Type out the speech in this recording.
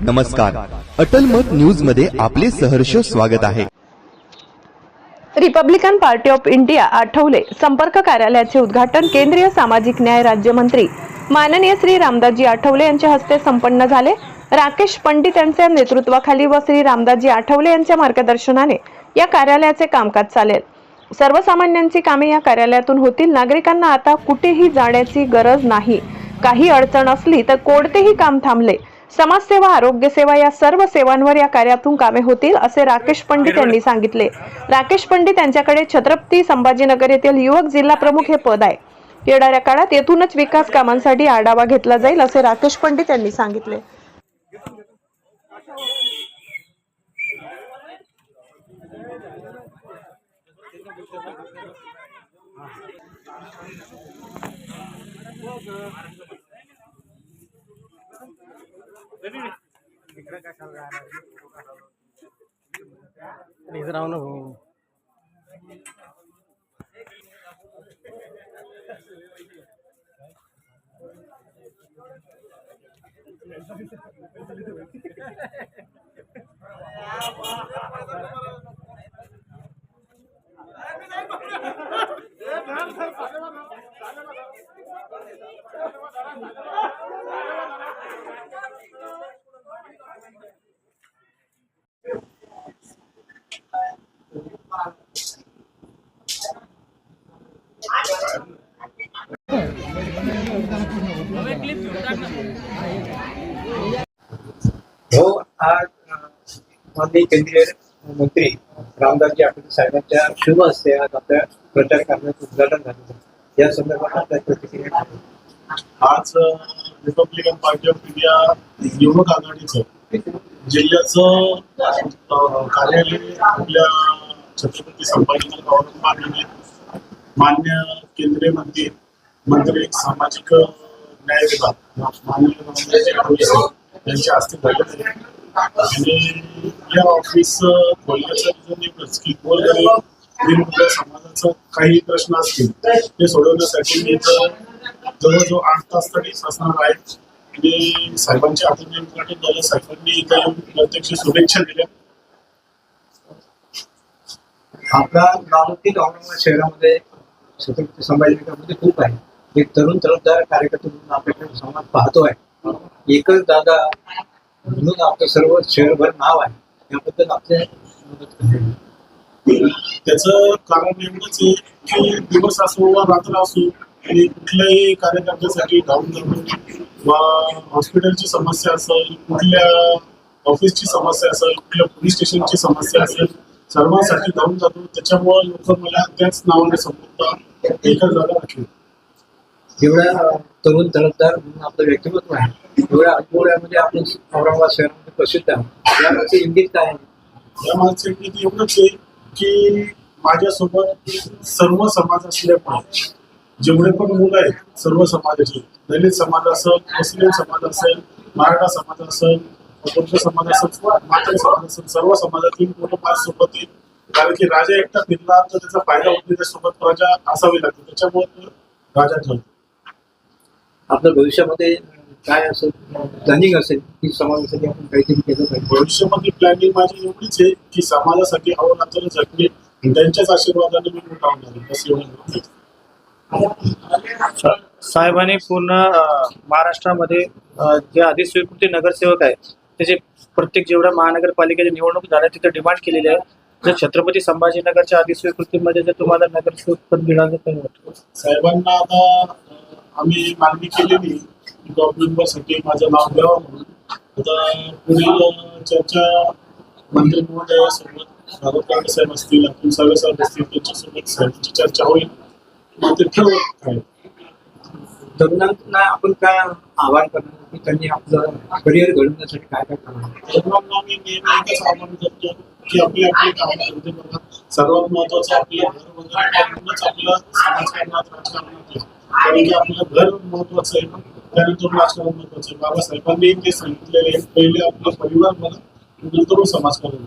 नमस्कार, अटल मत न्यूज मध्ये आपले सहर्ष स्वागत आहे। Republican party of India Athawale संपर्क कार्यालयाचे उद्घाटन केंद्रीय सामाजिक न्याय राज्यमंत्री माननीय श्री रामदासजी आठवले यांच्या हस्ते संपन्न झाले। राकेश पंडित यांच्या नेतृत्वाखाली व श्री रामदासजी आठवले यांच्या मार्गदर्शनाने या कार्यालयाचे कामकाज चालेल। सर्वसामान्यांची कामे या कार्यालयातून होतील। नागरिकांना आता कुठेही जाण्याची गरज नाही। काही अडचण असली तर कोणतेही काम थांबले, समाजसेवा, आरोग्य सेवा या सर्व सेवांवर या कार्यातून कामे होतील असे राकेश पंडित यांनी सांगितले। राकेश पंडित यांच्याकडे छत्रपती संभाजीनगर येथील युवक जिल्हा प्रमुख हे पद आहे। येणाऱ्या काळात येथूनच विकास कामांसाठी आढावा घेतला जाईल असे राकेश पंडित यांनी सांगितले। आज माननीय केंद्रीय मंत्री रामदासजी आठवले साहेबांच्या शुभ हस्ते आज आपल्या प्रचार कार्यालयाचं उद्घाटन झालं। या संदर्भात आपल्या प्रतिक्रिया आज रिपब्लिकन पार्टी ऑफ इंडिया युवक आघाडीचं जिल्ह्याचं कार्यालय आपल्या छत्रपती संभाजीनगर औरंगाबाद मान्य केंद्रीय मंत्री सामाजिक न्याय विभाग माननीय रामदासजी आठवले साहेब यांच्या हस्ते झाले आणि या ऑफिस खोलण्याचा रिझन एकच की गोरगरीब समाजाचा काही प्रश्न असतील ते सोडवण्यासाठी मी जवळजवळ 8 तास तरी असणार आहे आणि साहेबांच्या हातून उद्घाटन झालं। साहेबांनी इथे येऊन प्रत्यक्ष शुभेच्छा दिल्या। आपला नामांकित औरंगाबाद शहरामध्ये छत्रपती संभाजीनगरमध्ये खूप आहे। एक तरुण तरुणदार कार्यकर्ते म्हणून आपल्याकडे समाज पाहतो आहे। एकच दादा म्हणून आपलं सर्व शहरभर नाव आहे। याबद्दल आपल्या मदत करावी। त्याचं कारण एवढंच आहे की दिवस असो वा रात्र असो आणि कुठल्याही कार्यकर्त्यासाठी धावून जाऊन हॉस्पिटलची समस्या असेल, कुठल्या ऑफिसची समस्या असेल, कुठल्या पोलीस स्टेशनची समस्या असेल, सर्वांसाठी धावून जातो। त्याच्यामुळे लोक मला त्याच नावाने संबोधतात, एकच जागा राखली। एवढ्या तरुण तरुणदार म्हणून आपलं व्यक्तिमत्व आहे। एवढ्या अल्पवयामध्ये आपण औरंगाबाद शहरामध्ये प्रसिद्ध आहे। यामागचे इंगित काय आहे? या मागचे इंगित एवढंच आहे की माझ्यासोबत सर्व समाज असल्यामुळे जेवढे पण मुलं आहेत सर्व समाजाचे, दलित समाज असेल, मुस्लिम समाज असेल, मराठा समाज असेल, बौद्ध समाज असेल, मातंग समाज असेल, सर्व समाजातील मुलं माझ्यासोबत येईल। कारण की राजा एकटा फिरला तर त्याचा फायदा होतो, त्याच्यासोबत प्रजा असावी लागते, त्याच्यामुळे राजा ठरतो। आपल्या भविष्यामध्ये काय असेल प्लॅनिंग असेल की समाजासाठी आपण काहीतरी केलं पाहिजे? भविष्यामध्ये प्लॅनिंग माझी एवढीच आहे की समाजासाठी अवरात्र झटणे आणि त्यांच्याच आशीर्वादाने मी मोठा होणार आहे, बस एवढं। साहेबांनी पूर्ण महाराष्ट्रामध्ये जे अधिस्वीकृत नगरसेवक आहेत त्याचे प्रत्येक जेवढ्या महानगरपालिकेची निवडणूक झाल्या तिथे डिमांड केलेली आहे। जर छत्रपती संभाजीनगरच्या अधिस्वीकृतीमध्ये जर तुम्हाला नगरसेवक पद मिळालं तर वाटतं साहेबांना आता आम्ही मागणी केलेली गव्हर्नमेंटसाठी माझं नाव द्यावं म्हणून। आता पुढील चर्चा मंत्री महोदयासोबत राघव साहेब असतील, अतुल सावे साहेब असतील, त्यांच्यासोबत साहेबांची चर्चा होईल, मग ते ठरवत आहे। तरुणांना आपण काय आवाहन करणार की त्यांनी आपलं करिअर घडवण्यासाठी काय काय करणार? तरुणांना मी नेहमी एकच आवाहन करतो की आपली कामं करते बघा। सर्वात महत्वाचं आपलं घर वगैरे आपलं समाजकारणात राजकारणात आहे, कारण की आपलं घर महत्वाचं आहे, त्यानंतर राजकारण महत्वाचं आहे। बाबासाहेबांनी ते सांगितलेले पहिले आपला परिवार बघा, नंतर समाजकारण।